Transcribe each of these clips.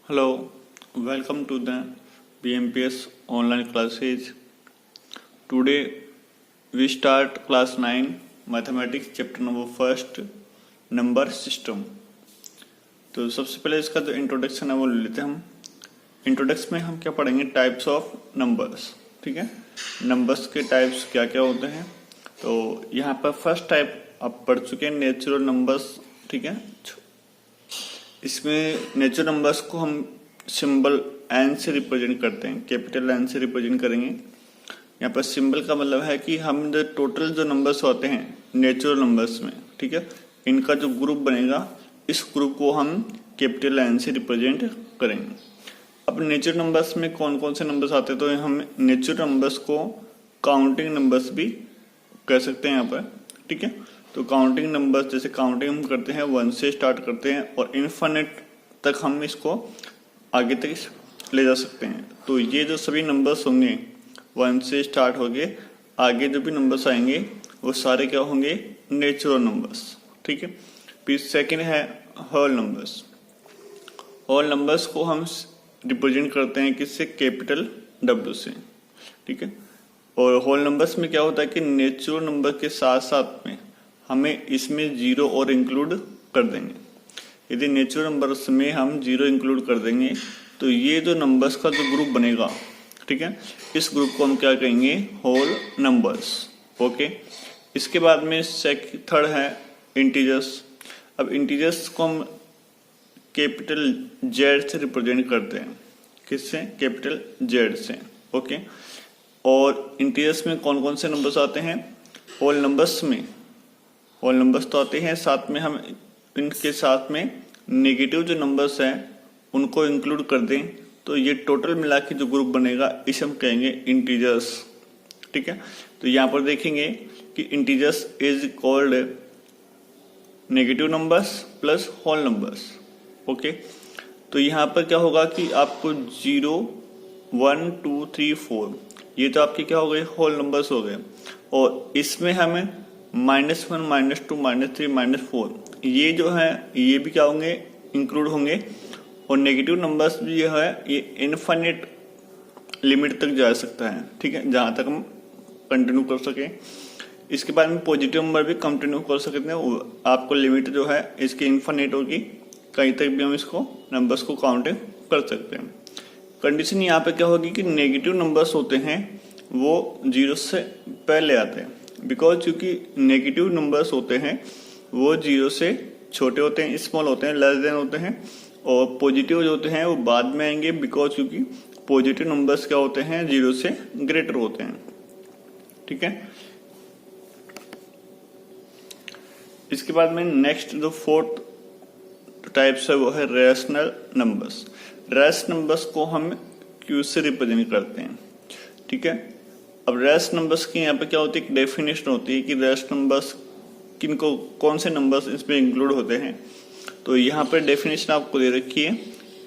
Hello, welcome to the BMPS online classes. Today we start class 9 mathematics chapter number first number system. तो सबसे पहले इसका जो introduction है वो ले लेते हैं हम. इंट्रोडक्शन में हम क्या पढ़ेंगे, टाइप्स ऑफ नंबर्स. ठीक है, नंबर्स के टाइप्स क्या क्या होते हैं. तो यहाँ पर फर्स्ट टाइप आप पढ़ चुके हैं, नेचुरल नंबर्स. ठीक है, इसमें नेचुरल नंबर्स को हम सिंबल एन से रिप्रेजेंट करते हैं, कैपिटल एन से रिप्रेजेंट करेंगे. यहाँ पर सिंबल का मतलब है कि हम जो टोटल जो नंबर्स होते हैं नेचुरल नंबर्स में, ठीक है, इनका जो ग्रुप बनेगा इस ग्रुप को हम कैपिटल एन से रिप्रेजेंट करेंगे. अब नेचुरल नंबर्स में कौन कौन से नंबर्स आते हैं, तो हम नेचुरल नंबर्स को काउंटिंग नंबर्स भी कह सकते हैं यहाँ पर. ठीक है, तो काउंटिंग नंबर्स जैसे काउंटिंग हम करते हैं 1 से स्टार्ट करते हैं और इनफिनिट तक हम इसको आगे तक ले जा सकते हैं. तो ये जो सभी नंबर्स होंगे 1 से स्टार्ट होंगे, आगे जो भी नंबर्स आएंगे वो सारे क्या होंगे, नेचुरल नंबर्स. ठीक है, फिर सेकंड है होल नंबर्स. होल नंबर्स को हम रिप्रेजेंट करते हैं किससे, कैपिटल डब्ल्यू से. ठीक है, और होल नंबर्स में क्या होता है कि नेचुरल नंबर के साथ साथ में हमें इसमें जीरो और इंक्लूड कर देंगे. यदि नेचुरल नंबर्स में हम जीरो इंक्लूड कर देंगे तो ये जो नंबर्स का जो ग्रुप बनेगा, ठीक है, इस ग्रुप को हम क्या कहेंगे, होल नंबर्स. ओके, इसके बाद में थर्ड है इंटीजर्स. अब इंटीजर्स को हम कैपिटल जेड से रिप्रेजेंट करते हैं. किससे, कैपिटल जेड से. ओके, और इंटीजर्स में कौन कौन से नंबर्स आते हैं, होल नंबर्स में होल नंबर्स तो आते हैं, साथ में हम इनके साथ में नेगेटिव जो नंबर्स हैं उनको इंक्लूड कर दें तो ये टोटल मिला के जो ग्रुप बनेगा इसे हम कहेंगे इंटीजर्स. ठीक है, तो यहाँ पर देखेंगे कि integers is called negative numbers plus whole numbers. Okay, तो यहाँ पर क्या होगा कि आपको 0 1 2 3 4 ये तो आपके क्या हो गए, होल नंबर्स हो गए, और इसमें हमें -1 -2 -3 -4 ये जो है ये भी क्या होंगे, इंक्लूड होंगे. और नेगेटिव नंबर्स भी जो है ये इनफिनिट लिमिट तक जा सकता है. ठीक है, जहां तक हम कंटिन्यू कर सकें. इसके बाद में पॉजिटिव नंबर भी कंटिन्यू कर सकते हैं. आपको लिमिट जो है इसकी इनफिनिट होगी, कहीं तक भी हम इसको नंबर्स को काउंट कर सकते हैं. कंडीशन यहाँ पे क्या होगी कि नेगेटिव नंबर्स होते हैं वो 0 से पहले आते हैं. बिकॉज क्योंकि नेगेटिव नंबर्स होते हैं वो 0 से छोटे होते हैं, स्मॉल होते हैं, लेस देन होते हैं, और पॉजिटिव जो होते हैं वो बाद में आएंगे. बिकॉज क्योंकि पॉजिटिव नंबर्स क्या होते हैं, 0 से ग्रेटर होते हैं. ठीक है, इसके बाद में नेक्स्ट जो फोर्थ टाइप्स है वो है रैशनल नंबर्स. रैशनल नंबर्स को हम क्यू से रिप्रेजेंट करते हैं. ठीक है, अब रैशनल नंबर्स की यहाँ पे क्या होती है, डेफिनेशन होती है कि रैशनल नंबर्स किनको, कौन से नंबर्स इसमें इंक्लूड होते हैं. तो यहाँ पे डेफिनेशन आपको दे रखी है,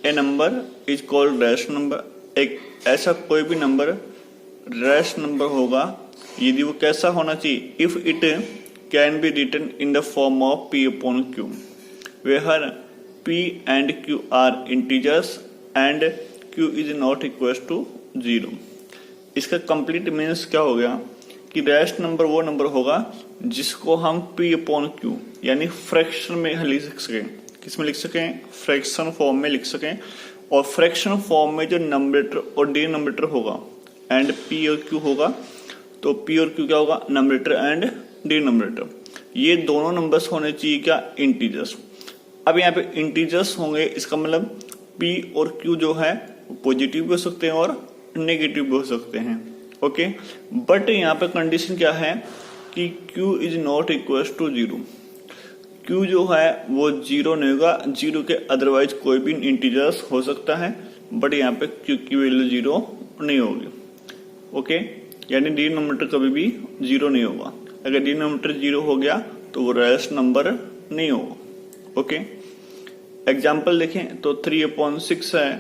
a number is called rational number. एक ऐसा कोई भी नंबर रैशनल नंबर होगा यदि वो कैसा होना चाहिए, if it can be written in the form of p upon q where p and q are integers and q is not equal to 0. इसका कंप्लीट मीन्स क्या हो गया कि रैशनल नंबर वो नंबर होगा जिसको हम p अपॉन q यानी फ्रैक्शन में लिख सकें. किस में लिख सकें, फ्रैक्शन फॉर्म में लिख सकें. और फ्रैक्शन फॉर्म में जो नंबरेटर और डिनोमिनेटर होगा एंड p और q होगा, तो p और q क्या होगा, नंबरेटर एंड डिनोमिनेटर. ये दोनों नंबर्स होने चाहिए क्या, इंटीजर्स. अब यहाँ पे इंटीजर्स होंगे, इसका मतलब p और q जो है पॉजिटिव भी हो सकते हैं और नेगेटिव भी हो सकते हैं. ओके, बट यहाँ पे कंडीशन क्या है कि q is not equal to 0. q जो है वो 0 नहीं होगा, 0 के अदरवाइज कोई भी इंटीजर्स हो सकता है, बट यहाँ पे q की वैल्यू 0 नहीं होगी. ओके, यानी डिनोमिनेटर कभी भी 0 नहीं होगा. अगर डिनोमिनेटर 0 हो गया तो वो रैशनल नंबर नहीं होगा. ओके, एग्जाम्पल देखें तो 3/6 है,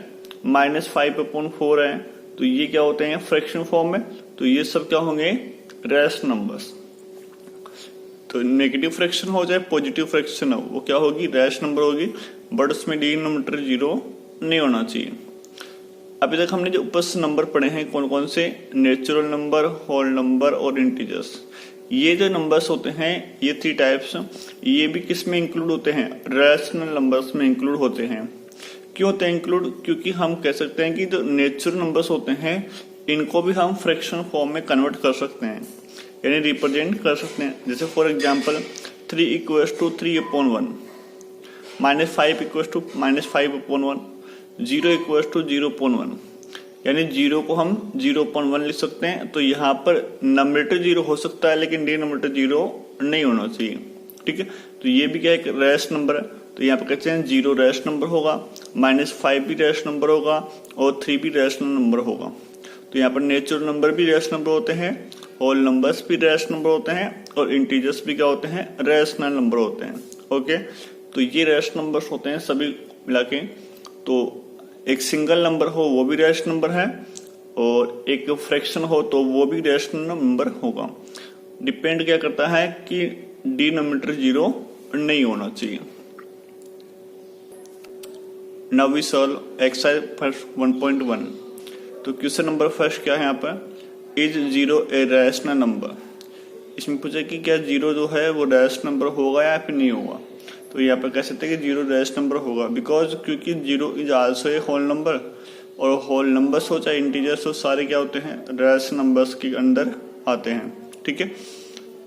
-5/4 है, तो ये क्या होते हैं, फ्रैक्शन फॉर्म में. तो ये सब क्या होंगे, रैशनल नंबर्स. तो नेगेटिव फ्रैक्शन हो चाहे पॉजिटिव फ्रैक्शन हो, वो क्या होगी, रैशनल नंबर होगी, बट उसमें डिनोमिनेटर 0 नहीं होना चाहिए। अभी तक हमने जो ऊपर से नंबर पढ़े हैं कौन कौन से, नेचुरल नंबर, होल नंबर और इंटीजर्स। ये जो नंबर्स होते हैं ये 3 टाइप्स, ये भी किस में इंक्लूड होते हैं, रैशनल नंबर्स में इंक्लूड होते हैं। क्यों होते हैं इंक्लूड, क्योंकि हम कह सकते हैं कि जो नेचुरल नंबर्स होते हैं इनको भी हम फ्रैक्शन फॉर्म में कन्वर्ट कर सकते हैं, यानी रिप्रेजेंट कर सकते हैं। जैसे फॉर एग्जांपल 3 = 3/1, -5 = -5/1, 0 = 0.1, यानी 0 को हम 0.1 लिख सकते हैं। तो यहाँ पर नंबरेटर 0 हो सकता है लेकिन डिनोमिनेटर 0 नहीं होना चाहिए, ठीक है। तो ये भी क्या एक रैश नंबर है, तो यहाँ पर कहते हैं 0 रैश नंबर होगा, -5 भी रैश नंबर होगा और 3 भी रैशनल नंबर होगा। तो यहाँ पर नेचुरल नंबर भी रैश नंबर होते हैं, होल नंबर्स भी रैश नंबर होते हैं और इंटीजर्स भी क्या होते हैं, रैशनल नंबर होते हैं। ओके, तो ये रैश नंबर्स होते हैं सभी मिला के। तो एक सिंगल नंबर हो वो भी रैशनल नंबर है और एक फ्रैक्शन हो तो वो भी रैशनल नंबर होगा। डिपेंड क्या करता है कि डिनोमिनेटर 0 नहीं होना चाहिए। Now we solve exercise first 1.1। तो क्वेश्चन नंबर फर्स्ट क्या है यहाँ पर, इज 0 ए रैशनल नंबर। इसमें पूछा कि क्या 0 जो है वो रैशनल नंबर होगा या फिर नहीं होगा। तो यहाँ पर कह सकते हैं कि 0 रैशनल नंबर होगा, बिकॉज क्योंकि 0 is also a whole number, और होल नंबर्स हो चाहे इंटीजर्स हो सारे क्या होते हैं, रैशनल नंबर्स के अंदर आते हैं, ठीक है।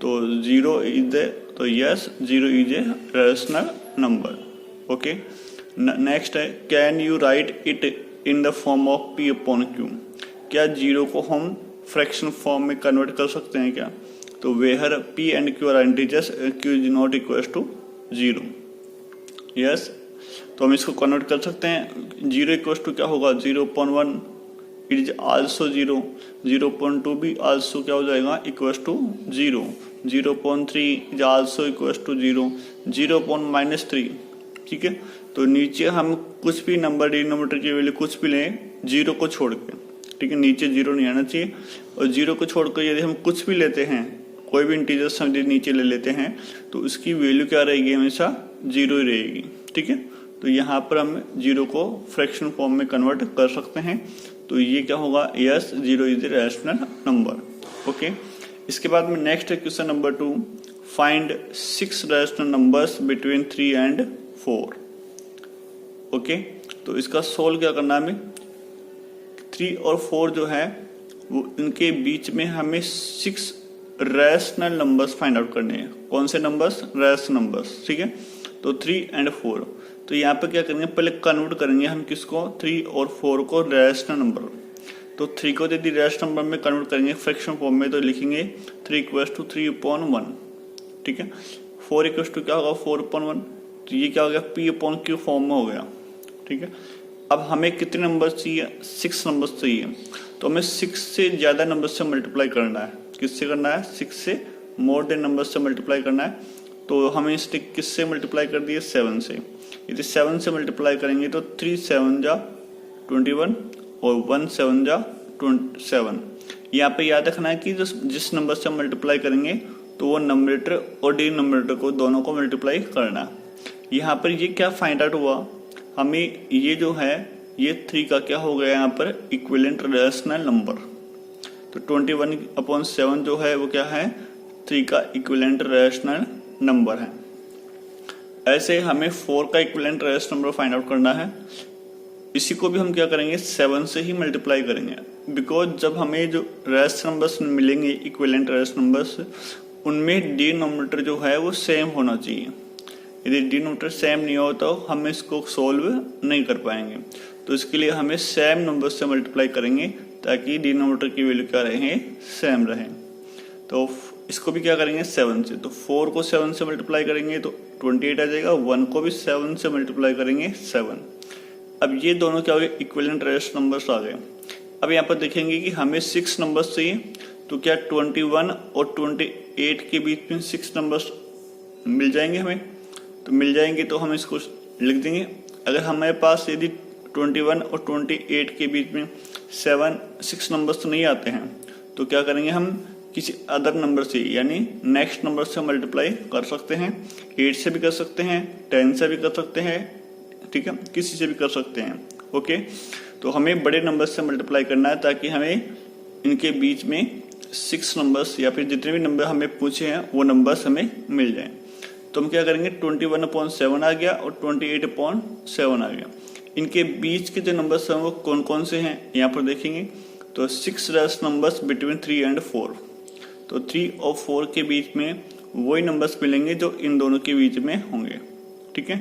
तो 0 इज ए, तो yes 0 is a rational number. Okay, next है can you write it in the form of P/Q। क्या 0 को हम फ्रैक्शन फॉर्म में कन्वर्ट कर सकते हैं क्या। तो where P and Q are integers, Q is not equal to 0। Yes, तो हम इसको कन्वर्ट कर सकते हैं। 0 इक्वल टू क्या होगा, 0.1, इट इज आल्सो 0, 0.2 भी आल्सो क्या हो जाएगा, equal to 0, 0.3 is also equal to 0, 0.-3, ठीक है। तो नीचे हम कुछ भी नंबर डिनोमिनेटर की वैल्यू कुछ भी लें 0 को छोड़ के, ठीक है, नीचे 0 नहीं आना चाहिए। और 0 को छोड़कर यदि हम कुछ भी लेते हैं, कोई भी इंटीजर्स हम नीचे ले लेते हैं तो उसकी वैल्यू क्या रहेगी, हमेशा 0 ही रहेगी, ठीक है। तो यहाँ पर हम 0 को फ्रैक्शन फॉर्म में कन्वर्ट कर सकते हैं। तो ये क्या होगा, yes 0 is a rational number. Okay, इसके बाद में नेक्स्ट है question number 2, find 6 rational numbers between 3 and 4। Okay, तो इसका सोल्व क्या करना है हमें, 3 और 4 जो है वो इनके बीच में हमें 6 रैशनल नंबर्स फाइंड आउट करने हैं। कौन से नंबर्स, रैशनल नंबर्स, ठीक है। तो 3 and 4, तो यहाँ पे क्या करेंगे, पहले कन्वर्ट करेंगे हम किसको, 3 और 4 को रैशनल नंबर। तो 3 को यदि रैशनल नंबर में कन्वर्ट करेंगे फ्रैक्शन फॉर्म में तो लिखेंगे 3 = 3/1, ठीक है। 4 = क्या होगा, 4/1, तो ये क्या हो गया, P/Q फॉर्म में हो गया, ठीक है। अब हमें कितने नंबर चाहिए, 6 नंबर चाहिए। तो हमें 6 से ज्यादा नंबर से मल्टीप्लाई करना है। किससे करना है, 6 से मोर देन नंबर से मल्टीप्लाई करना है। तो हमें इसने किससे मल्टीप्लाई कर दिए, 7 से। यदि 7 से मल्टीप्लाई करेंगे तो 3 7 जा 21 और 1 7 जा 27। यहाँ पे याद रखना है कि जिस नंबर से मल्टीप्लाई करेंगे तो वो नंबरेटर और डिनोमिनेटर को दोनों को मल्टीप्लाई करना। यहाँ पर ये क्या फाइंड आउट हुआ, हमें ये जो है ये 3 का क्या हो गया यहाँ पर, इक्विवेलेंट रैशनल नंबर। तो 21/7 जो है वो क्या है, 3 का इक्विवेलेंट रैशनल नंबर है। ऐसे हमें 4 का equivalent rational number find out करना है। इसी को भी हम क्या करेंगे, 7 से ही मल्टीप्लाई करेंगे, बिकॉज जब हमें जो रैशनल नंबर्स मिलेंगे इक्विवेलेंट रैशनल नंबर्स, उनमें डिनोमिनेटर जो है वो सेम होना चाहिए। यदि डिनोमिनेटर सेम नहीं हो तो हम इसको सोल्व नहीं कर पाएंगे। तो इसके लिए हमें सेम नंबर से मल्टीप्लाई करेंगे ताकि डिनोमिनेटर की वैल्यू क्या रहे, सेम रहे। तो इसको भी क्या करेंगे, 7 से। तो 4 को 7 से मल्टीप्लाई करेंगे तो 28 आ जाएगा। 1 को भी 7 से मल्टीप्लाई करेंगे 7। अब ये दोनों क्या हो गए, इक्विवेलेंट रैशनल नंबर्स आ गए। अब यहाँ पर देखेंगे कि हमें 6 नंबर्स चाहिए, तो क्या 21 और 28 के बीच में 6 नंबर्स मिल जाएंगे हमें, तो मिल जाएंगे तो हम इसको लिख देंगे। अगर हमारे पास यदि 21 और 28 के बीच में 6 नंबर्स तो नहीं आते हैं तो क्या करेंगे, हम किसी अदर नंबर से यानी नेक्स्ट नंबर से मल्टीप्लाई कर सकते हैं। 8 से भी कर सकते हैं, 10 से भी कर सकते हैं, ठीक है, किसी से भी कर सकते हैं। ओके, तो हमें बड़े नंबर से मल्टीप्लाई करना है ताकि हमें इनके बीच में 6 नंबर्स या फिर जितने भी नंबर हमें पूछे हैं वो नंबर्स हमें मिल जाएं। तो हम क्या करेंगे, 21/7 आ गया और 28/7 आ गया। इनके बीच के जो नंबर्स हैं वो कौन कौन से हैं यहाँ पर देखेंगे। तो 6 रैश नंबर्स बिटवीन 3 and 4, तो 3 और 4 के बीच में वही नंबर्स मिलेंगे जो इन दोनों के बीच में होंगे। ठीक है,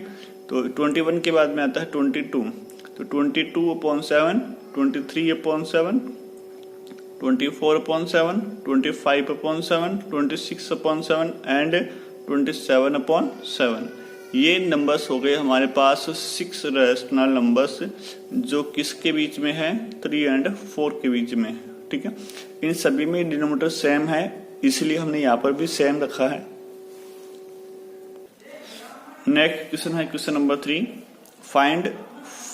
तो 21 के बाद में आता है 22, तो 22/7, 23/7, 24/7, 25/7, 26/7 एंड 27/7। ये नंबर्स हो गए हमारे पास 6 रैशनल नंबर्स जो किसके बीच में है, 3 and 4 के बीच में। ठीक है, इन सभी में डिनोमिनेटर सेम है इसलिए हमने यहाँ पर भी सेम रखा है। नेक्स्ट क्वेश्चन है question number 3, find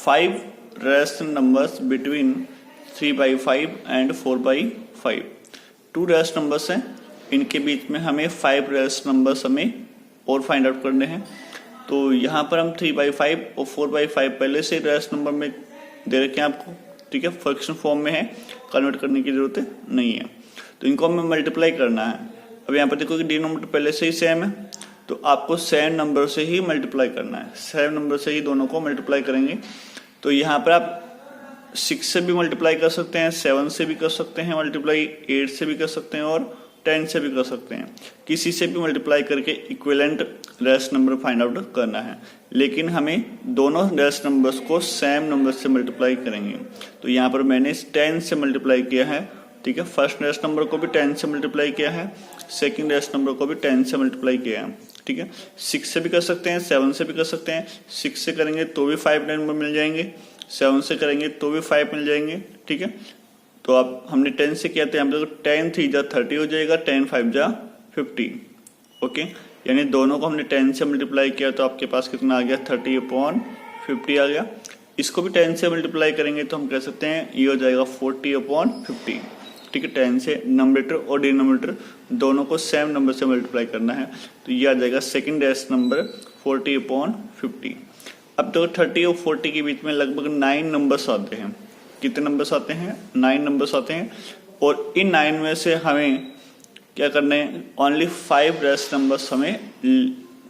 5 rational numbers between 3/5 and 4/5। 2 rational numbers हैं, इनके बीच में हमें 5 रैशनल नंबर्स हमें और फाइंड आउट करने हैं। तो यहाँ पर हम 3/5 और 4/5 पहले से रैशनल नंबर में दे रखे हैं आपको। ठीक है, फ्रैक्शन फॉर्म में है, कन्वर्ट करने की जरूरत नहीं है। तो इनको हमें मल्टीप्लाई करना है। अब यहाँ पर देखो कि डिनोमिनेटर पहले से ही सेम है, तो आपको सेम नंबर से ही मल्टीप्लाई करना है। सेम नंबर से ही दोनों को मल्टीप्लाई करेंगे। तो यहाँ पर आप 6 से भी मल्टीप्लाई कर सकते हैं, 7 से भी कर सकते हैं मल्टीप्लाई, 8 से भी कर सकते हैं और 10 से भी कर सकते हैं। किसी से भी मल्टीप्लाई करके equivalent rational number find out करना है, लेकिन हमें दोनों रैशनल नंबर्स को सेम नंबर से मल्टीप्लाई करेंगे। तो यहाँ पर मैंने 10 से मल्टीप्लाई किया है। ठीक है, फर्स्ट रैशनल नंबर को भी 10 से मल्टीप्लाई किया है, सेकंड रैशनल नंबर को भी 10 से मल्टीप्लाई किया है। ठीक है, 6 से भी कर सकते हैं, 7 से भी कर सकते हैं। 6 से करेंगे तो भी 5 नंबर मिल जाएंगे, 7 से करेंगे तो भी 5 मिल जाएंगे। ठीक है, तो अब हमने 10 से किया तो यहाँ पर 10 3 जा 30 हो जाएगा, 10 5 जा 50। ओके, यानी दोनों को हमने 10 से मल्टीप्लाई किया तो आपके पास कितना आ गया, 30/50 आ गया। इसको भी 10 से मल्टीप्लाई करेंगे तो हम कह सकते हैं ये हो जाएगा 40/50। ठीक है, 10 से नंबरेटर और डिनोमिनेटर दोनों को सेम नंबर से मल्टीप्लाई करना है, तो ये आ जाएगा सेकंड रैशनल नंबर 40/50। अब तो 30 और 40 के बीच में लगभग 9 नंबर्स आते हैं। कितने नंबर्स आते हैं, 9 नंबर्स आते हैं। और इन 9 में से हमें क्या करना है, ओनली 5 रैशनल नंबर्स हमें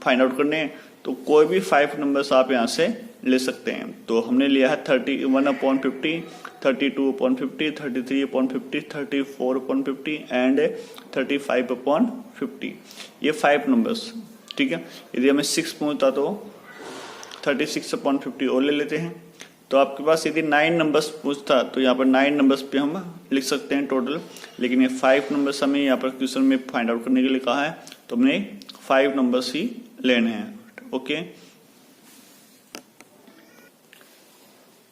फाइंड आउट करने हैं। तो कोई भी 5 नंबर्स आप यहाँ से ले सकते हैं। तो हमने लिया है 31/50, 32/50, 33/50, 34/50 एंड 35/50, ये 5 नंबर्स। ठीक है, यदि हमें 6 पूछता तो 36/50 और ले लेते हैं। तो आपके पास यदि 9 नंबर्स पूछता तो यहाँ पर 9 नंबर्स पे हम लिख सकते हैं टोटल, लेकिन ये 5 नंबर्स हमें यहाँ पर क्वेश्चन में फाइंड आउट करने के लिए कहा है, तो हमने 5 नंबर्स ही लेने हैं। Okay,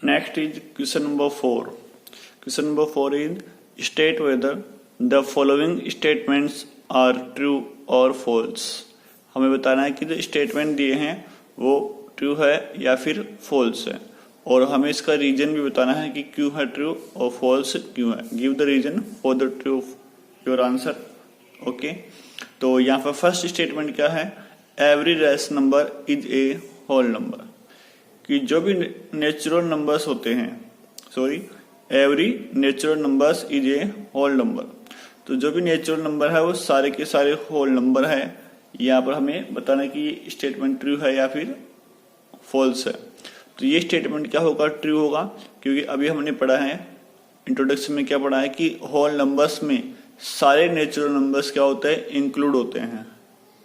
next is question number 4। Question number 4 is state whether the following statements are true और फॉल्स। हमें बताना है कि जो स्टेटमेंट दिए हैं वो ट्रू है या फिर फॉल्स है, और हमें इसका रीजन भी बताना है कि क्यों है ट्रू और फॉल्स क्यों है। Give the reason for the true your answer. Okay, तो यहाँ पर फर्स्ट स्टेटमेंट क्या है, every rational number is a whole number. कि जो भी नेचुरल नंबर्स होते हैं, every natural numbers is a whole number. तो जो भी नेचुरल नंबर है वो सारे के सारे होल नंबर है। यहाँ पर हमें बताना है कि स्टेटमेंट ट्रू है या फिर फॉल्स है। तो ये स्टेटमेंट क्या होगा, ट्रू होगा, क्योंकि अभी हमने पढ़ा है इंट्रोडक्शन में क्या पढ़ा है कि होल नंबर्स में सारे नेचुरल नंबर्स क्या होते हैं, इंक्लूड होते हैं।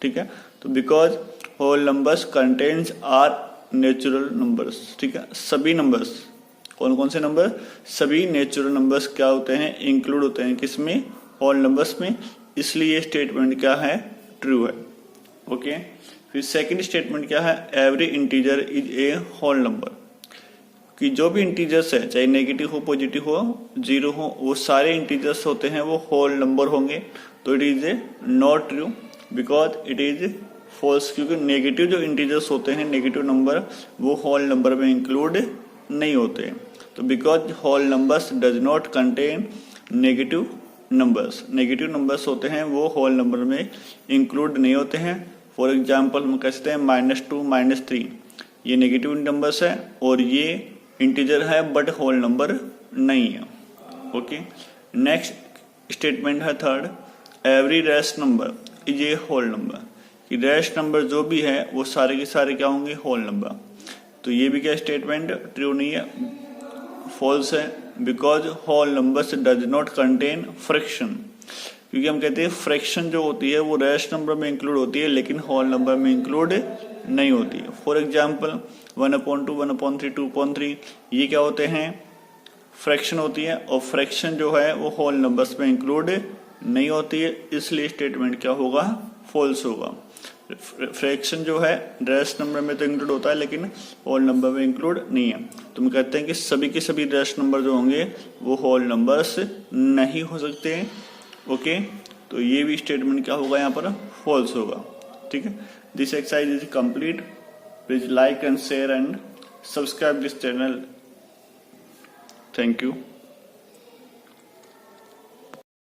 ठीक है, तो because whole numbers contains are natural numbers. ठीक है, सभी नंबर्स, कौन कौन से नंबर, सभी नेचुरल नंबर्स क्या होते हैं, इंक्लूड होते हैं किसमें, होल नंबर्स में। इसलिए ये स्टेटमेंट क्या है, ट्रू है। ओके, फिर सेकंड स्टेटमेंट क्या है, every integer is a whole number. कि जो भी इंटीजर्स है, चाहे नेगेटिव हो, पॉजिटिव हो, जीरो हो, वो सारे इंटीजर्स होते हैं वो होल नंबर होंगे। तो it is a not true because it is false, क्योंकि नेगेटिव जो इंटीजर्स होते हैं, नेगेटिव नंबर, वो होल नंबर में इंक्लूड नहीं होते। तो because whole numbers does not contain negative numbers, negative numbers होते हैं वो होल नंबर में इंक्लूड नहीं होते हैं। फॉर एग्जाम्पल हम कह सकते हैं -2, -3, ये नेगेटिव नंबर्स है और ये इंटीजर है बट होल नंबर नहीं है। ओके, नेक्स्ट स्टेटमेंट है third, every rest number is a whole number, कि रेस्ट नंबर जो भी है वो सारे के सारे क्या होंगे, होल नंबर। तो ये भी क्या स्टेटमेंट ट्रू नहीं है, फॉल्स है, because whole numbers does not contain fraction, क्योंकि हम कहते हैं फ्रैक्शन जो होती है वो रेस्ट नंबर में इंक्लूड होती है लेकिन होल नंबर में इंक्लूड नहीं होती है। फॉर एग्जाम्पल 1/2, 1/3, 2/3 ये क्या होते हैं, फ्रैक्शन होती है, और फ्रैक्शन जो है वो होल नंबर्स में इंक्लूड नहीं होती है, इसलिए स्टेटमेंट क्या होगा, फॉल्स होगा। फ्रैक्शन जो है रेस्ट नंबर में तो इंक्लूड होता है लेकिन होल नंबर में इंक्लूड नहीं है। तो हम कहते हैं कि सभी के सभी रेस्ट नंबर जो होंगे वो होल नंबर्स नहीं हो सकते हैं। ओके, तो ये भी स्टेटमेंट क्या होगा, यहाँ पर फॉल्स होगा। ठीक है, this exercise is complete. Please like and share and subscribe this channel. Thank you.